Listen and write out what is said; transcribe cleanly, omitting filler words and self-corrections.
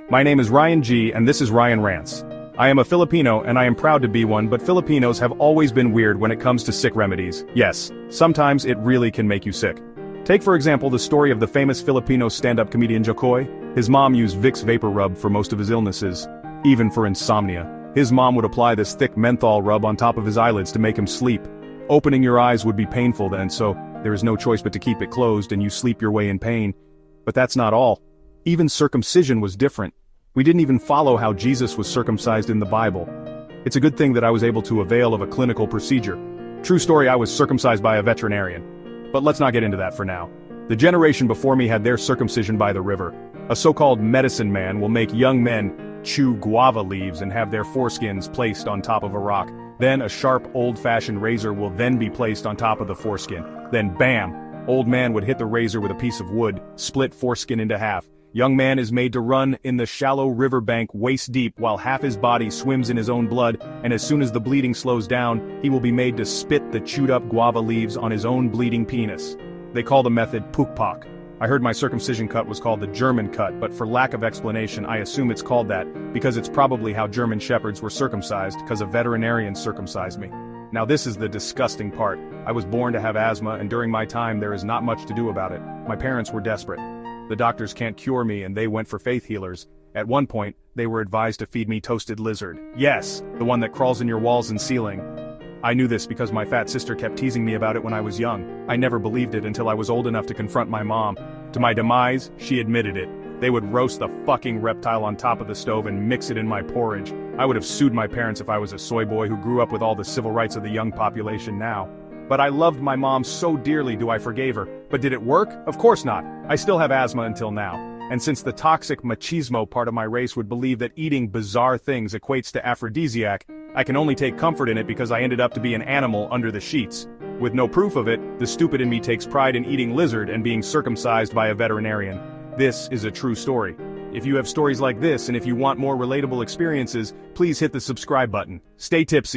My name is Ryan G, and this is Ryan Rants. I am a Filipino and I am proud to be one, but Filipinos have always been weird when it comes to sick remedies. Yes, sometimes it really can make you sick. Take for example the story of the famous Filipino stand-up comedian Jokoy. His mom used Vicks Vapor Rub for most of his illnesses, even for insomnia. His mom would apply this thick menthol rub on top of his eyelids to make him sleep. Opening your eyes would be painful then, so there is no choice but to keep it closed and you sleep your way in pain. But that's not all. Even circumcision was different. We didn't even follow how Jesus was circumcised in the Bible. It's a good thing that I was able to avail of a clinical procedure. True story, I was circumcised by a veterinarian. But let's not get into that for now. The generation before me had their circumcision by the river. A so-called medicine man will make young men chew guava leaves and have their foreskins placed on top of a rock. Then a sharp, old-fashioned razor will then be placed on top of the foreskin. Then bam! Old man would hit the razor with a piece of wood, split foreskin into half. Young man is made to run in the shallow riverbank waist deep while half his body swims in his own blood, and as soon as the bleeding slows down, he will be made to spit the chewed-up guava leaves on his own bleeding penis. They call the method pukpak. I heard my circumcision cut was called the German cut, but for lack of explanation I assume it's called that because it's probably how German shepherds were circumcised, because a veterinarian circumcised me. Now this is the disgusting part. I was born to have asthma, and during my time there is not much to do about it. My parents were desperate. The doctors can't cure me and they went for faith healers. At one point, they were advised to feed me toasted lizard. Yes, the one that crawls in your walls and ceiling. I knew this because my fat sister kept teasing me about it when I was young. I never believed it until I was old enough to confront my mom. To my demise, she admitted it. They would roast the fucking reptile on top of the stove and mix it in my porridge. I would have sued my parents if I was a soy boy who grew up with all the civil rights of the young population now. But I loved my mom so dearly I forgave her. But did it work? Of course not. I still have asthma until now. And since the toxic machismo part of my race would believe that eating bizarre things equates to aphrodisiac, I can only take comfort in it because I ended up to be an animal under the sheets. With no proof of it, the stupid in me takes pride in eating lizard and being circumcised by a veterinarian. This is a true story. If you have stories like this and if you want more relatable experiences, please hit the subscribe button. Stay tipsy.